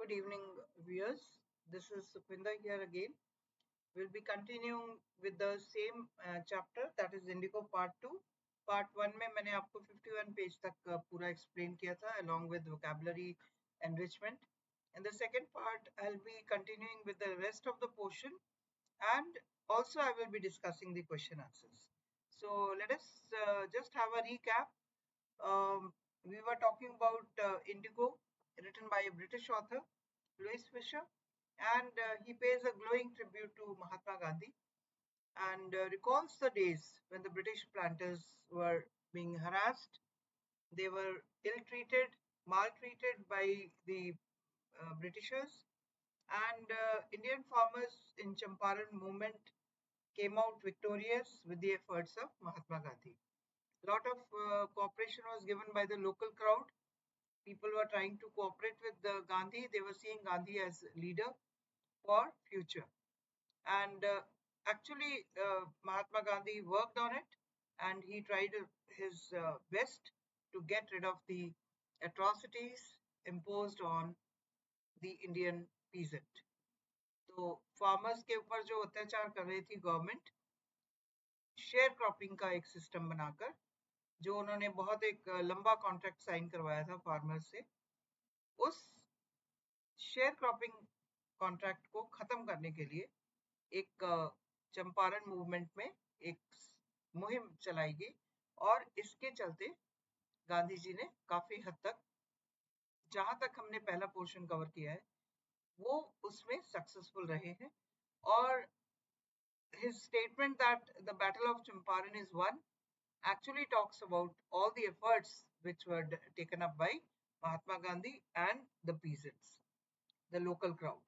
Good evening, viewers. This is Sukhvinder here again. We'll be continuing with the same chapter, that is Indigo Part 2. Part 1 में मैंने आपको 51 page तक पूरा explain किया था along with vocabulary enrichment. In the second part, I'll be continuing with the rest of the portion and also I will be discussing the question answers. So let us just have a recap. We were talking about Indigo, written by a British author, Louis Fisher, and he pays a glowing tribute to Mahatma Gandhi and recalls the days when the British planters were being harassed, they were ill-treated, maltreated by the Britishers, and Indian farmers in Champaran movement came out victorious with the efforts of Mahatma Gandhi. A lot of cooperation was given by the local crowd. People were trying to cooperate with Gandhi. They were seeing Gandhi as leader for future. And actually, Mahatma Gandhi worked on it and he tried his best to get rid of the atrocities imposed on the Indian peasant. तो farmers के ऊपर जो अत्याचार कर रही थी government, share cropping का एक सिस्टम बनाकर, जो उन्होंने बहुत एक लंबा कॉन्ट्रैक्ट साइन करवाया था फार्मर्स से, उस शेयर क्रॉपिंग कॉन्ट्रैक्ट को खत्म करने के लिए एक चंपारण मूवमेंट में एक मुहिम चलाई गई और इसके चलते गांधी जी ने काफी हद तक, जहां तक हमने पहला पोर्शन कवर किया है, वो उसमें सक्सेसफुल रहे हैं. और his statement that the battle of Champaran is won actually talks about all the efforts which were taken up by Mahatma Gandhi and the peasants, the local crowd.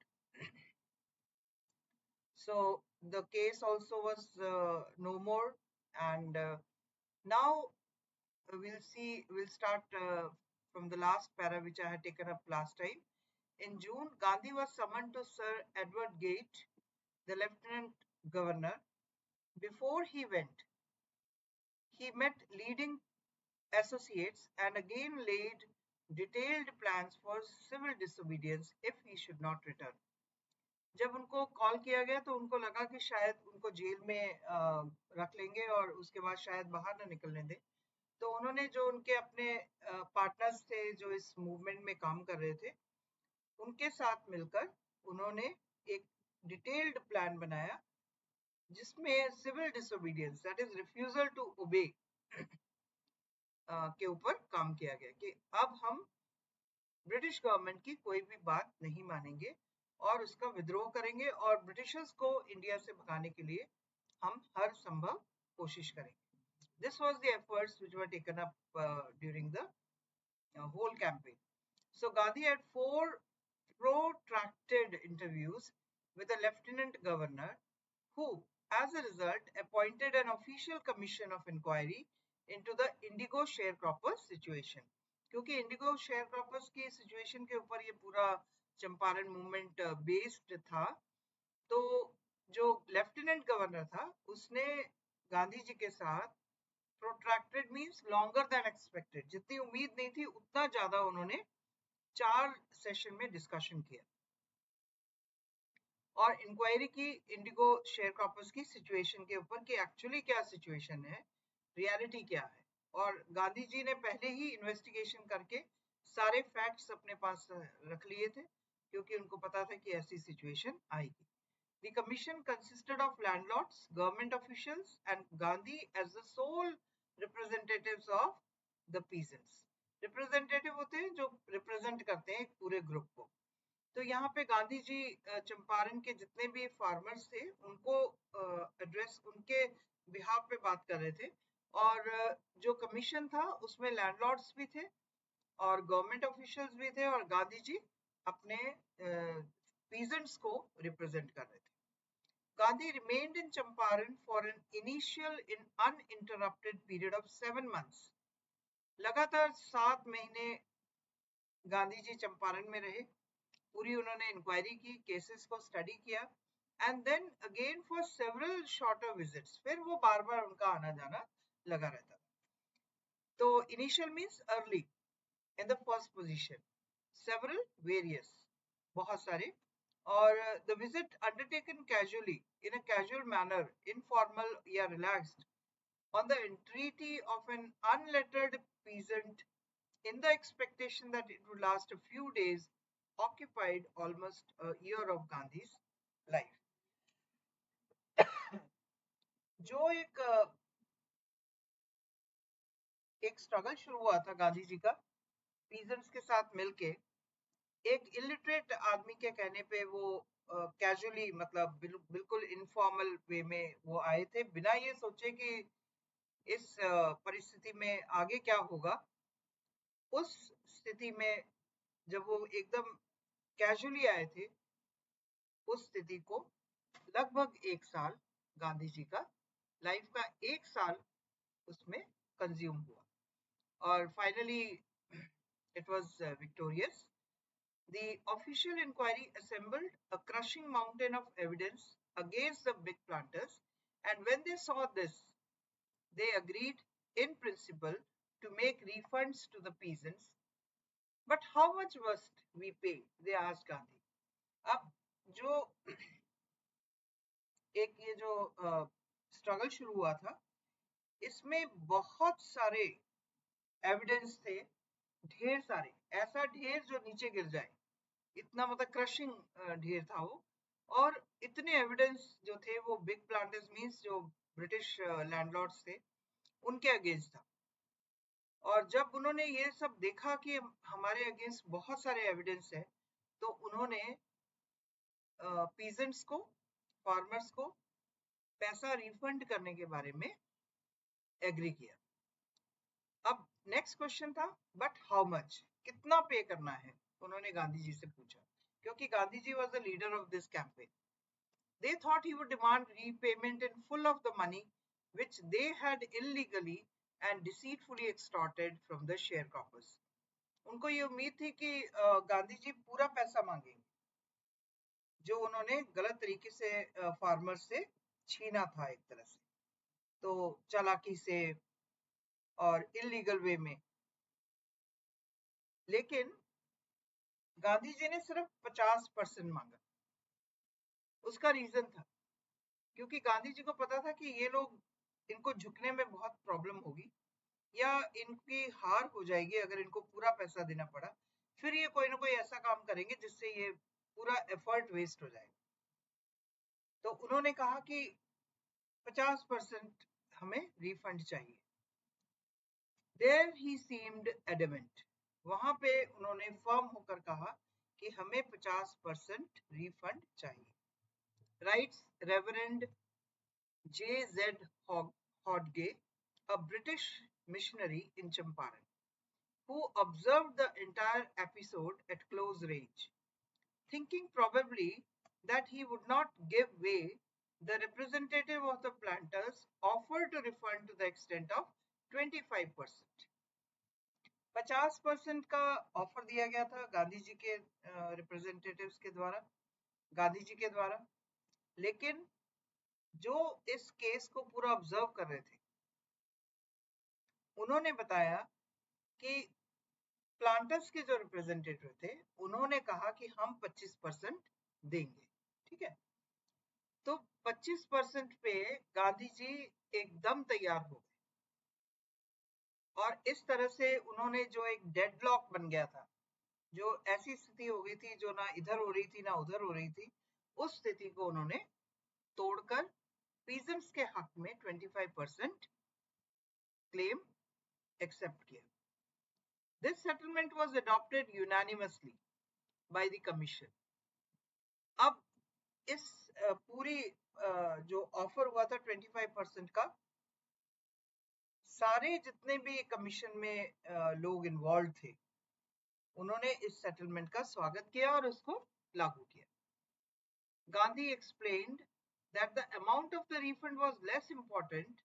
So the case also was no more, and now we'll start from the last para which I had taken up last time. In June, Gandhi was summoned to Sir Edward Gate, the Lieutenant Governor. Before he went, he met leading associates and again laid detailed plans for civil disobedience if he should not return. जब उनको call किया गया तो उनको लगा कि शायद उनको जेल में रख लेंगे और उसके बाद शायद बाहर ना निकलने दें, तो उन्होंने जो उनके अपने पार्टनर्स थे जो इस मूवमेंट में काम कर रहे थे, उनके साथ मिलकर उन्होंने एक डिटेल्ड प्लान बनाया जिसमें civil disobedience, that is refusal to obey, के ऊपर काम किया गया कि अब हम ब्रिटिश गवर्नमेंट की कोई भी बात नहीं मानेंगे और उसका विद्रोह करेंगे और ब्रिटिशर्स को इंडिया से भगाने के लिए हम हर संभव कोशिश करेंगे. This was the efforts which were taken up during the whole campaign. So Gandhi had 4 protracted interviews with the Lieutenant Governor, who, as a result, appointed an official commission of inquiry into the indigo sharecroppers situation. क्योंकि Indigo शेयरक्रॉपर्स की situation के ऊपर ये पूरा Champaran movement based था, तो जो lieutenant governor था उसने गांधी जी के साथ protracted means longer than expected, जितनी उम्मीद नहीं थी उतना ज्यादा उन्होंने 4 सेशन में डिस्कशन किया और इंक्वायरी की इंडिगो शेयरक्रॉपर्स की सिचुएशन के ऊपर कि एक्चुअली क्या सिचुएशन है, रियलिटी क्या है. और गांधी जी ने पहले ही इन्वेस्टिगेशन करके सारे फैक्ट्स अपने पास रख लिए थे क्योंकि उनको पता था कि ऐसी सिचुएशन आएगी. The commission consisted of landlords, government officials and Gandhi as the sole representatives of the peasants. Representative होते हैं जो रिप्रेजेंट करते हैं एक पूरे ग्रुप को. तो यहाँ पे गांधी जी चंपारण के जितने भी फार्मर्स थे उनको एड्रेस, उनके बिहाफ पे बात कर रहे थे और जो कमीशन था उसमें लैंडलॉर्ड्स भी थे और गवर्नमेंट ऑफिशियल्स भी थे और गांधी जी अपने पीजेंट्स को रिप्रेजेंट कर रहे थे. Gandhi remained in Champaran for an initial uninterrupted period of 7 months. लगातार 7 महीने गांधी जी चंपारण में रहे, पूरी उन्होंने इंक्वायरी की, केसेस को स्टडी किया and then again for several shorter visits, फिर वो बार बार उनका आना जाना लगा रहता था. तो initial means early, in the first position, several various, बहुत सारे. और the visit undertaken casually, in a casual manner, informal या relaxed, on the entreaty of an unlettered peasant, in the expectation that it would last a few days, occupied almost a year of Gandhi's life. जो एक struggle शुरू हुआ था गांधी जी का peasants के साथ मिलके, एक इलिटरेट आदमी के कहने पे वो कैजुअली मतलब बिल्कुल इनफॉर्मल वे में वो आए थे, बिना ये सोचे कि इस परिस्थिति में आगे क्या होगा. उस स्थिति में जब वो एकदम कैजुअली आए थे, उस स्थिति को लगभग एक साल, गांधी जी का लाइफ का एक साल उसमें कंज्यूम हुआ. और finally it was victorious. The official inquiry assembled a crushing mountain of evidence against the big planters, and when they saw this, they agreed in principle to make refunds to the peasants. But how much must we pay? They asked Gandhi. अब जो एक ये जो struggle शुरू हुआ था, इसमें बहुत सारे एविडेंस थे, ढेर सारे, ऐसा ढेर जो नीचे गिर जाए, इतना मतलब क्रशिंग ढेर था वो. और इतने एविडेंस जो थे वो बिग प्लांटर्स मींस जो ब्रिटिश लैंडलॉर्ड्स थे उनके अगेंस्ट था. और जब उन्होंने ये सब देखा कि हमारे अगेंस्ट बहुत सारे एविडेंस है, तो उन्होंने पीजेंट्स को, फार्मर्स को पैसा रिफंड करने के बारे में एग्री किया. अब नेक्स्ट क्वेश्चन था, बट हाउ मच, कितना पे करना है, उन्होंने गांधी जी से पूछा, क्योंकि Gandhi ji was the leader of this campaign. They thought he would demand repayment in full of the money which they had illegally and deceitfully extorted from the sharecroppers. उनको ये उम्मीद थी कि गांधी जी पूरा पैसा मांगेंगे जो उन्होंने गलत तरीके से फार्मर से छीना था एक तरह से, तो चालाकी से और इलीगल वे में. लेकिन गांधी जी ने सिर्फ 50% मांगा. उसका रीजन था क्योंकि गांधी जी को पता था कि ये लोग, इनको झुकने में बहुत प्रॉब्लम होगी या इनकी हार हो जाएगी अगर इनको पूरा पैसा देना पड़ा. फिर ये कोई ना कोई ऐसा काम करेंगे जिससे ये पूरा एफर्ट वेस्ट हो जाएगा. तो उन्होंने कहा कि 50% हमें रिफंड चाहिए. There he seemed adamant. वहां पे उन्होंने फर्म होकर कहा कि हमें 50% रिफंड चाहिए. Writes Reverend J.Z. Hodge, a British missionary in Champaran, who observed the entire episode at close range. Thinking probably that he would not give way, the representative of the planters offered to refund to the extent of 25%. 50% का offer दिया गया था गांधी जी के representatives के द्वारा, गांधी जी के द्वारा. लेकिन जो इस केस को पूरा ऑब्जर्व कर रहे थे, उन्होंने बताया कि प्लांटर्स के जो रिप्रेजेंटेटिव थे, उन्होंने कहा कि हम 25% देंगे. ठीक है, तो 25% पे गांधी जी एकदम तैयार हो गए. और इस तरह से उन्होंने जो एक डेडलॉक बन गया था, जो ऐसी स्थिति हो गई थी जो ना इधर हो रही थी ना उधर हो रही थी, उस स्थिति को उन्होंने तोड़कर पीजेंट्स के हक में 25% क्लेम एक्सेप्ट किया. This settlement was adopted unanimously by the commission. अब इस पूरी जो ऑफर हुआ था 25% का, सारे जितने भी कमीशन में लोग इन्वॉल्व थे, उन्होंने इस सेटलमेंट का स्वागत किया और उसको लागू किया. Gandhi explained that the amount of the refund was less important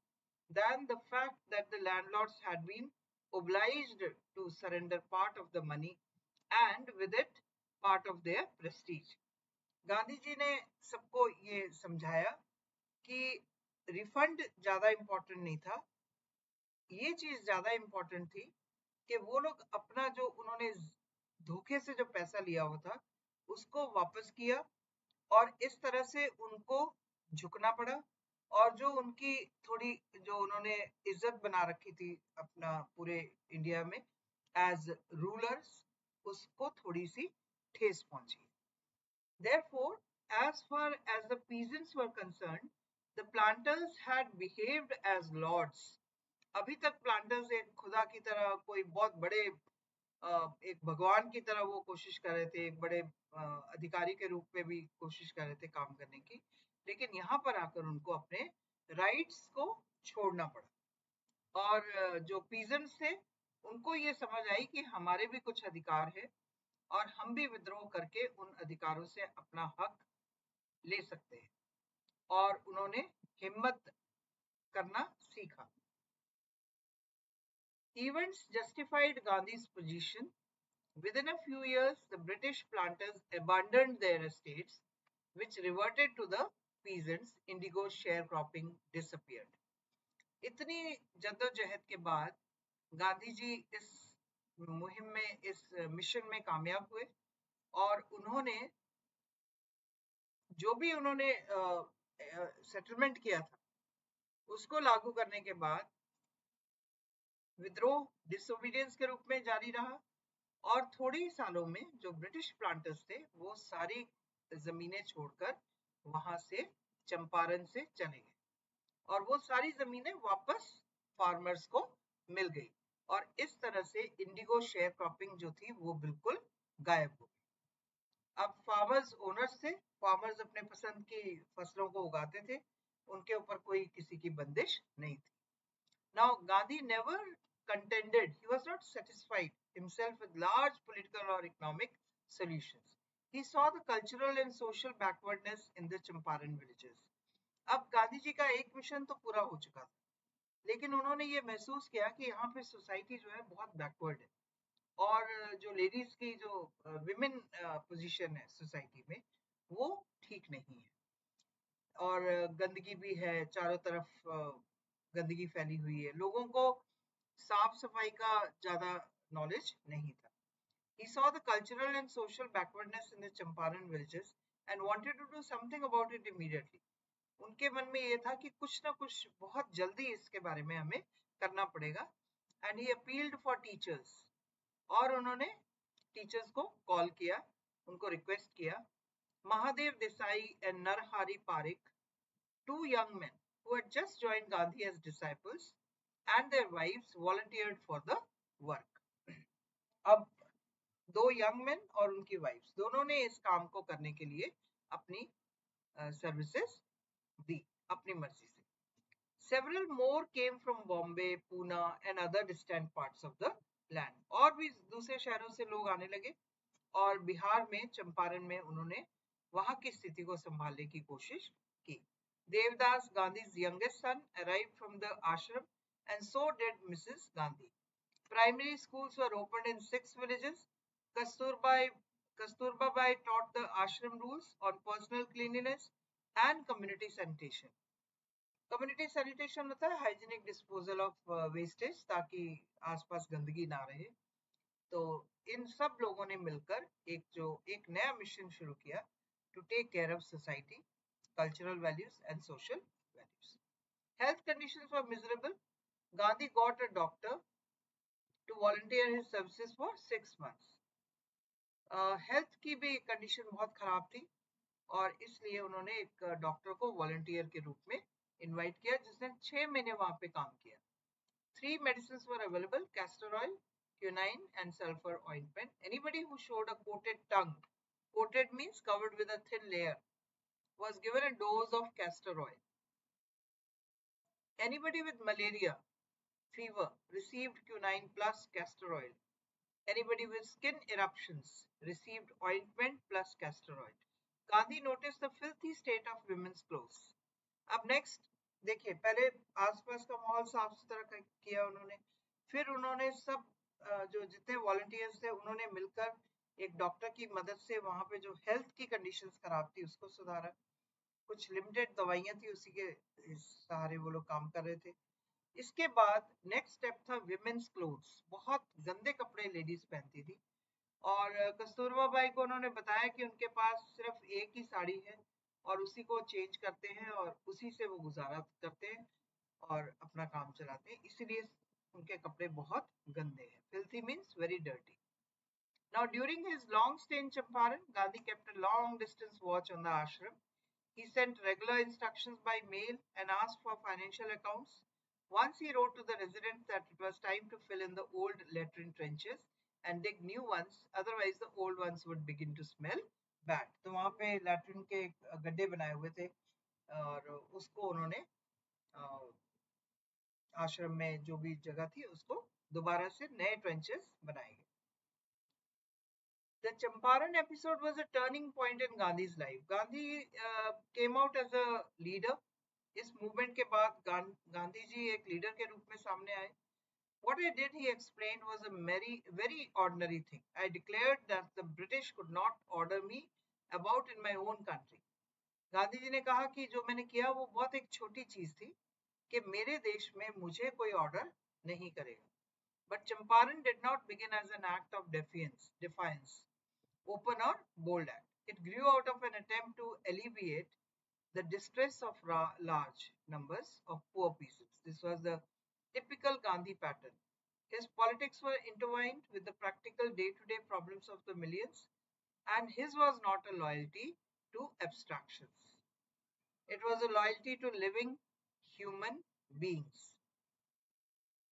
than the fact that the landlords had been obliged to surrender part of the money and with it part of their prestige. Gandhi ji ने सबको ये समझाया कि refund ज्यादा important नहीं था, ये चीज ज्यादा इंपॉर्टेंट थी कि वो लोग अपना जो उन्होंने धोखे से जो पैसा लिया हुआ था उसको वापस किया और इस तरह से उनको झुकना पड़ा। और जो उनकी थोड़ी जो उन्होंने इज्जत बना रखी थी अपना पूरे इंडिया में एज रूलर्स, उसको थोड़ी सी ठेस पहुंची। Therefore, as far as the peasants were concerned, the planters had behaved as lords. अभी तक प्लांटर्स एक खुदा की तरह, कोई बहुत बड़े एक भगवान की तरह वो कोशिश कर रहे थे, एक बड़े अधिकारी के रूप में भी कोशिश कर रहे थे काम करने की। लेकिन यहाँ पर आकर उनको अपने राइट्स को छोड़ना पड़ा। और जो पीजेंट्स थे उनको ये समझ आई कि हमारे भी कुछ अधिकार है और हम भी विद्रोह करके उन अधिकारों से अपना हक ले सकते हैं। और उन्होंने हिम्मत करना सीखा। Events justified Gandhi's position. Within a few years, the British planters abandoned their estates, which reverted to the peasants. Indigo sharecropping disappeared. इतनी जद्दोजहद के बाद गांधी जी इस मुहिम में, इस मिशन में कामयाब हुए और उन्होंने जो भी उन्होंने सेटलमेंट किया था उसको लागू करने के बाद विद्रोह डिसोबीडियंस के रूप में जारी रहा। और थोड़े ही सालों में जो ब्रिटिश प्लांटर्स थे वो सारी जमीनें छोड़कर वहां से चंपारण से चले गए और वो सारी जमीनें वापस फार्मर्स को मिल गई। और इस तरह से इंडिगो शेयर क्रॉपिंग जो थी वो बिल्कुल गायब हो गई। अब फार्मर्स ओनर्स थे, फार्मर्स अपने पसंद की फसलों को उगाते थे, उनके ऊपर कोई किसी की बंदिश नहीं थी। Now, Gandhi never contended, he was not satisfied himself with large political or economic solutions. He saw the cultural and social backwardness in the Champaran villages. अब गांधी जी का एक मिशन तो पूरा हो चुका था, लेकिन उन्होंने ये महसूस किया कि यहाँ पे सोसाइटी जो है बहुत बैकवर्ड है और जो लेडीज की जो विमेन पोजीशन है सोसाइटी में वो ठीक नहीं है और गंदगी भी है, चारों तरफ गंदगी फैली हुई है, लोगों को साफ सफाई का ज्यादा नॉलेज नहीं था। He saw the cultural and social backwardness in the Champaran villages and wanted to do something about it immediately. उनके मन में ये था कि कुछ ना कुछ बहुत जल्दी इसके बारे में हमें करना पड़ेगा। And he appealed for teachers. और उन्होंने टीचर्स को कॉल किया, उनको रिक्वेस्ट किया। Mahadev Desai and Narhari Parikh, two young men who had just joined Gandhi as disciples, and their wives volunteered for the work. अब दो यंग मैन और उनकी वाइफ्स दोनों ने इस काम को करने के लिए अपनी सर्विसेज दी अपनी मर्जी से। Several more came from Bombay, Pune and other distant parts of the land. और भी दूसरे शहरों से लोग आने लगे और बिहार में चंपारण में उन्होंने वहां की स्थिति को संभालने की कोशिश की। Devdas, Gandhi's youngest son, arrived from the ashram and so did Mrs. Gandhi. Primary schools were opened in 6 villages. Kasturba Bai taught the ashram rules on personal cleanliness and community sanitation. Community sanitation होता है hygienic disposal of wastage, ताकि आसपास गंदगी ना रहे। तो इन सब लोगों ने मिलकर एक नया मिशन शुरू किया to take care of society, cultural values and social values. Health conditions were miserable. Gandhi got a doctor to volunteer his services for 6 months. Health की भी कंडीशन बहुत खराब थी और इसलिए उन्होंने एक डॉक्टर को वॉलंटियर के रूप में इनवाइट किया जिसने 6 महीने वहां पे काम किया। 3 medicines were available: castor oil, quinine and sulfur ointment. Anybody who showed a coated tongue, coated means covered with a thin layer, was given a dose of castor oil. Anybody with malaria, fever, received quinine plus castor oil. Anybody with skin eruptions received ointment plus castor oil. Gandhi noticed the filthy state of women's clothes. अब next देखिए, पहले आसपास का माहौल साफ सुथरा किया उन्होंने, फिर उन्होंने सब जो जितने वॉलंटियर्स थे उन्होंने मिलकर एक डॉक्टर की मदद से वहां पे जो हेल्थ की कंडीशंस खराब थी उसको सुधारा। कुछ लिमिटेड दवाइयां थी उसी के सहारे वो लोग काम कर रहे थे। इसके बाद नेक्स्ट स्टेप था विमेन्स क्लोथ्स। बहुत गंदे कपड़े लेडीज पहनती थी और कस्तूरबा बाई को उन्होंने बताया कि उनके पास सिर्फ एक ही साड़ी है और उसी को चेंज करते हैं और उसी से वो गुजारा करते हैं और अपना काम चलाते हैं, इसीलिए उनके कपड़े बहुत गंदे हैं. Filthy means very dirty. Now, during his long stay in Champaran, Gandhi kept a long distance watch on the ashram. He sent regular instructions by mail and asked for financial accounts. Once he wrote to the residents that it was time to fill in the old latrine trenches and dig new ones, otherwise the old ones would begin to smell bad. तो वहाँ पे latrine के गड्ढे बनाए हुए थे और उसको उन्होंने आश्रम में जो भी जगह थी उसको दोबारा से नए ट्रेंचेस बनाए गए. The Champaran episode was a turning point in Gandhi's life. Gandhi came out as a leader. इस मूवमेंट के बाद गांधी जी एक लीडर के रूप में सामने आए. What I did, he explained, was a very ordinary thing. I declared that the British could not order me about in my own country. Gandhi ji ने कहा कि जो मैंने किया वो बहुत एक छोटी चीज थी कि मेरे देश में मुझे कोई ऑर्डर नहीं करेगा. But Champaran did not begin as an act of defiance, open or bold act. It grew out of an attempt to alleviate the distress of large numbers of poor peasants. This was the typical Gandhi pattern. His politics were intertwined with the practical day-to-day problems of the millions, and his was not a loyalty to abstractions. It was a loyalty to living human beings.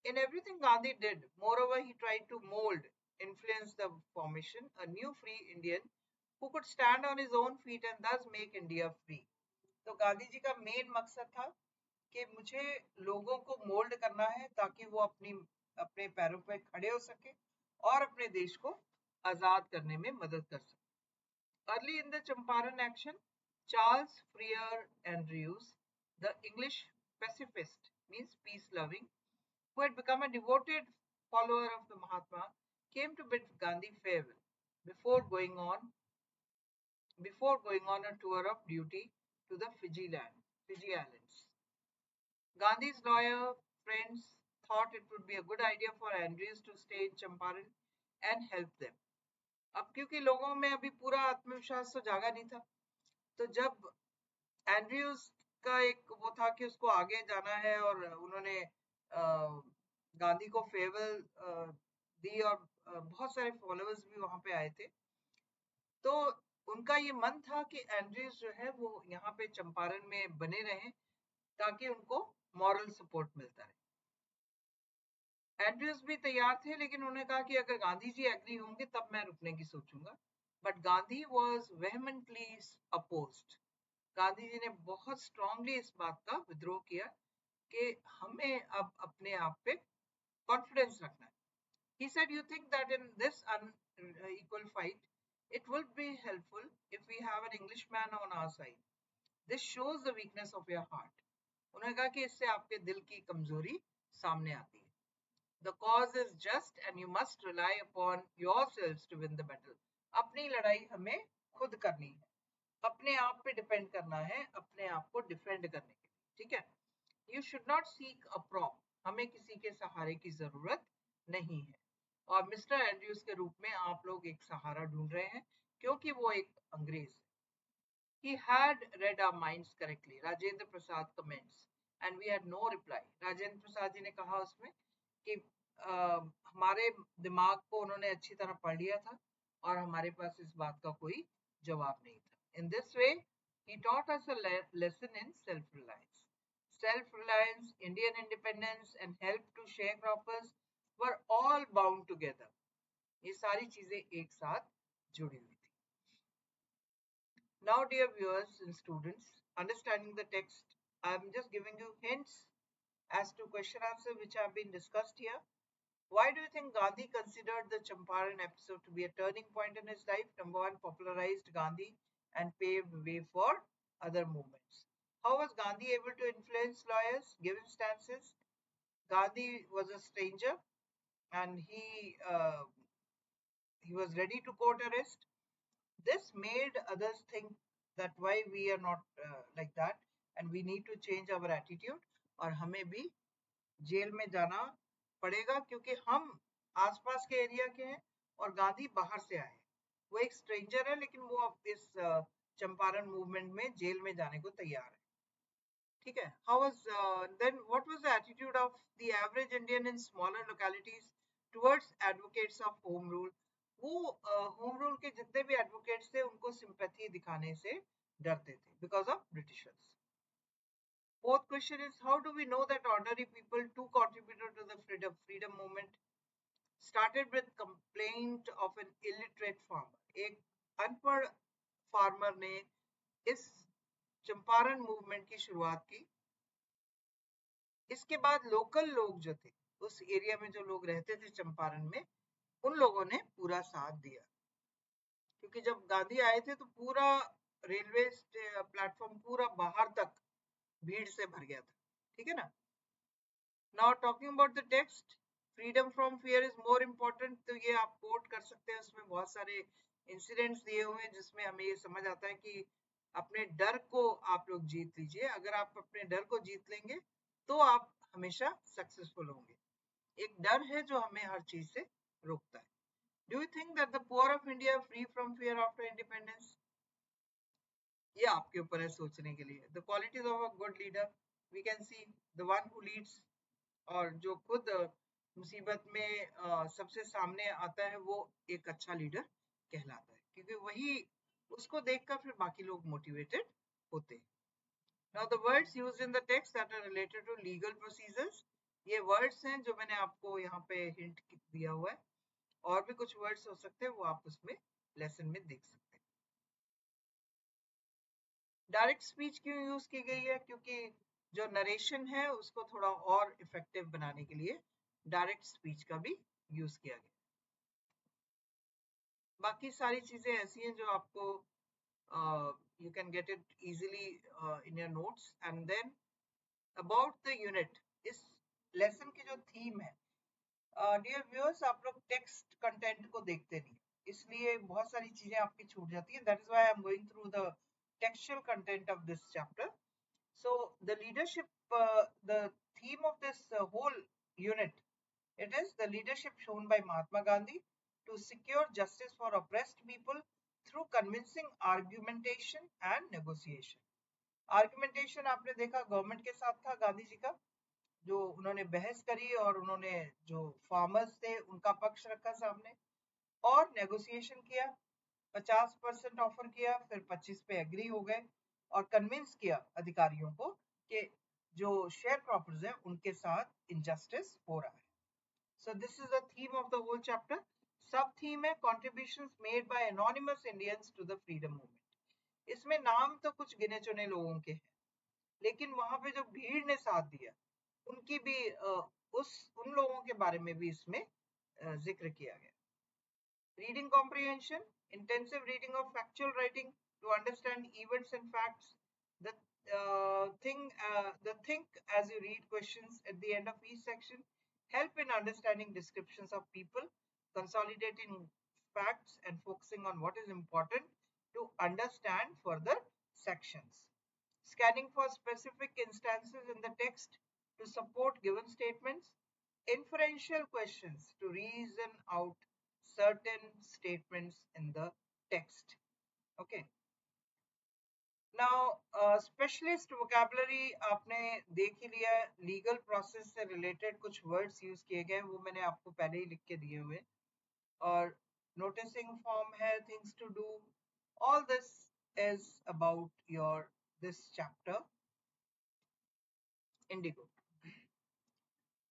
In everything Gandhi did, moreover, he tried to mold, influence the formation, a new free Indian who could stand on his own feet and thus make India free. तो गांधी जी का main मकसद था कि मुझे लोगों को mould करना है ताकि वो अपने पैरों पर खड़े हो सके और अपने देश को आजाद करने में मदद कर सके. Early in the Champaran action, Charles Freer Andrews, the English pacifist, means peace-loving, who had become a devoted follower of the Mahatma, came to bid Gandhi farewell before going on a tour of duty to the Fiji Islands. Gandhi's lawyer friends thought it would be a good idea for Andrews to stay in Champaran and help them. अब क्योंकि लोगों में अभी पूरा आत्मविश्वास तो जागा नहीं था, तो जब एंड्रयूज का एक वो था कि उसको आगे जाना है और उन्होंने गांधी को फेयरवेल दी और बहुत सारे फॉलोअर्स भी वहां पे आए थे, तो उनका ये मन था कि एंड्रयूज जो है वो यहाँ पे चंपारण में बने रहें ताकि उनको मॉरल सपोर्ट मिलता रहे. एंड्रयूज भी तैयार थे, लेकिन उन्होंने कहा कि अगर गांधी जी एग्री होंगे तब मैं रुकने की सोचूंगा. But Gandhi was vehemently opposed. Gandhi ji ने बहुत स्ट्रांगली इस बात का विद्रोह किया कि हमें अब अपने आप पे कॉन्फिडेंस रखना है. He said, you think that in this unequal fight, it would be helpful if we have an Englishman on our side. This shows the weakness of your heart. उन्होंने कहा कि इससे आपके दिल की कमजोरी सामने आती है. The cause is just and you must rely upon yourselves to win the battle. अपनी लड़ाई हमें खुद करनी है, अपने आप पे डिपेंड करना है, अपने आप को डिफेंड करने के लिए. ठीक है. You should not seek a prop. हमें किसी के सहारे की जरूरत नहीं है. और मिस्टर एंड्रयूज के रूप में आप लोग एक सहारा ढूंढ रहे हैं क्योंकि वो एक अंग्रेज है. He had read our minds correctly. Rajendra Prasad comments and we had no reply. Rajendra Prasad ji ने कहा उसमें कि हमारे दिमाग को उन्होंने अच्छी तरह पढ़ लिया था और हमारे पास इस बात का कोई जवाब नहीं था. In this way, he taught us a lesson in self-reliance. Self-reliance, Indian independence and help to sharecroppers were all bound together. ये सारी चीजें एक साथ जुड़ी हुई थी. Now, dear viewers and students, understanding the text, I am just giving you hints as to question answer which have been discussed here. Why do you think Gandhi considered the Champaran episode to be a turning point in his life? Number one, popularized Gandhi and paved way for other movements. How was Gandhi able to influence lawyers given stances? Gandhi was a stranger and he was ready to court arrest. This made others think that why we are not like that and we need to change our attitude और हमें भी jail में जाना पड़ेगा क्योंकि हम आसपास के एरिया के हैं और गांधी बाहर से आए। वो एक स्ट्रेंजर है, लेकिन वो अब इस चंपारण मूवमेंट में जेल में जाने को तैयार है। ठीक है। How was then what was the attitude of the average Indian in smaller localities towards advocates of home rule? वो होम रूल के जितने भी एडवोकेट्स थे उनको सिंपैथी दिखाने से डरते थे because of Britishers. Fourth question is, how do we know that ordinary people too contributed to the freedom movement? Started with complaint of an illiterate farmer. एक अनपढ़ फार्मर ने इस चंपारण मूवमेंट की शुरुआत की। इसके बाद लोकल लोग जो थे, उस एरिया में जो लोग रहते थे चंपारण में, उन लोगों ने पूरा साथ दिया, क्योंकि जब गांधी आए थे तो पूरा रेलवे प्लेटफॉर्म पूरा बाहर तक भीड़ से भर गया था। ठीक है ना। Now talking about the text, freedom from fear is more important. तो ये आप कोट कर सकते हैं, उसमें बहुत सारे इंसिडेंट्स दिए हुए हैं जिसमें हमें ये समझ आता है कि अपने डर को आप लोग जीत लीजिए। अगर आप अपने डर को जीत लेंगे तो आप हमेशा सक्सेसफुल होंगे। एक डर है जो हमें हर चीज से रोकता है। Do you think that the poor of India free from fear after independence? ये आपके ऊपर है सोचने के लिए। The qualities of a good leader, we can see the one who leads, और जो खुद मुसीबत में सबसे सामने आता है वो एक अच्छा लीडर कहलाता है, क्योंकि वही उसको देखकर फिर बाकी लोग मोटिवेटेड होते हैं। Now the words used in the text that are related to legal procedures, ये वर्ड्स हैं जो मैंने आपको यहाँ पे हिंट दिया हुआ है। और भी कुछ वर्ड्स हो सकते हैं, वो आप उसमें लेसन में देख सकते हैं। डायरेक्ट स्पीच क्यों यूज की गई है? क्योंकि जो नरेशन है उसको थोड़ा और इफेक्टिव बनाने के लिए डायरेक्ट स्पीच का भी यूज किया गया। बाकी सारी चीजें ऐसी हैं जो आपको you can get it easily in your notes. And then about the unit, इस लेसन की जो थीम है, डियर व्यूअर्स, आप लोग टेक्स्ट कंटेंट को देखते नहीं, इसलिए बहुत सारी चीजें आपकी छूट जाती है। That is why I am going through the textual content of this chapter. So the leadership, the theme of this whole unit, it is the leadership shown by Mahatma Gandhi to secure justice for oppressed people through convincing argumentation and negotiation. Argumentation आपने देखा government के साथ था गांधी जी का, जो उन्होंने बहस करी और उन्होंने जो फार्मर्स थे उनका पक्ष रखा सामने, और नेगोशिएशन किया। 50% ऑफर किया, फिर 25 पे एग्री हो गए और कन्विंस किया अधिकारियों को कि जो शेयर क्रॉपर्स हैं उनके साथ इनजस्टिस हो रहा है। So this is the theme of the whole chapter. Sub theme है contributions made by anonymous Indians to the freedom movement. इसमें नाम तो कुछ गिने चुने लोगों के हैं, लेकिन वहां पे जो भीड़ ने साथ दिया उनकी भी उन लोगों के बारे में भी इसमें जिक्र किया गया। Reading comprehension, intensive reading of factual writing to understand events and facts. The the think as you read questions at the end of each section help in understanding descriptions of people, consolidating facts and focusing on what is important to understand further sections. Scanning for specific instances in the text to support given statements. Inferential questions to reason out certain statements in the text. Okay. Now, specialist vocabulary आपने देख ही लिया। Legal process से related कुछ words use किए गए, वो मैंने आपको पहले ही लिख के दिए हुए। और नोटिसिंग फॉर्म है, things to do, all this is about your this chapter Indigo.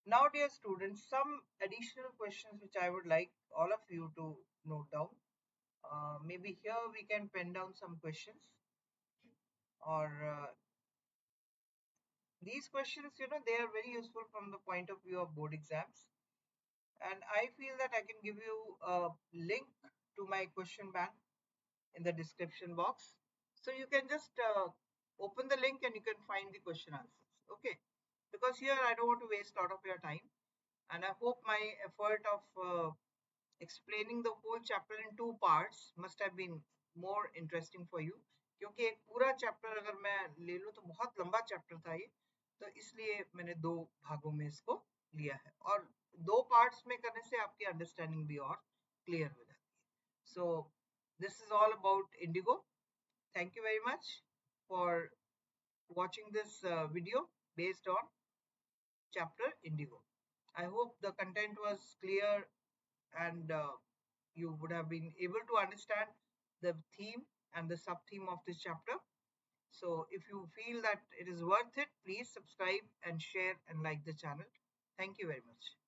Now dear students, some additional questions which I would like all of you to note down. Maybe here we can pen down some questions, or these questions, you know, they are very useful from the point of view of board exams, and I feel that I can give you a link to my question bank in the description box, so you can just open the link and you can find the question answers. Okay, because here I don't want to waste a lot of your time, and I hope my effort of explaining the whole chapter in 2 parts must have been more interesting for you, क्योंकि एक पूरा chapter अगर मैं ले लूँ तो बहुत लंबा चैप्टर था ये, तो इसलिए मैंने 2 भागों में इसको लिया है, और 2 पार्ट्स में करने से आपकी अंडरस्टैंडिंग भी और clear with that. So this is all about Indigo. Thank you very much for watching this video based on chapter Indigo. I hope the content was clear and you would have been able to understand the theme and the sub theme of this chapter. So if you feel that it is worth it, please subscribe and share and like the channel. Thank you very much.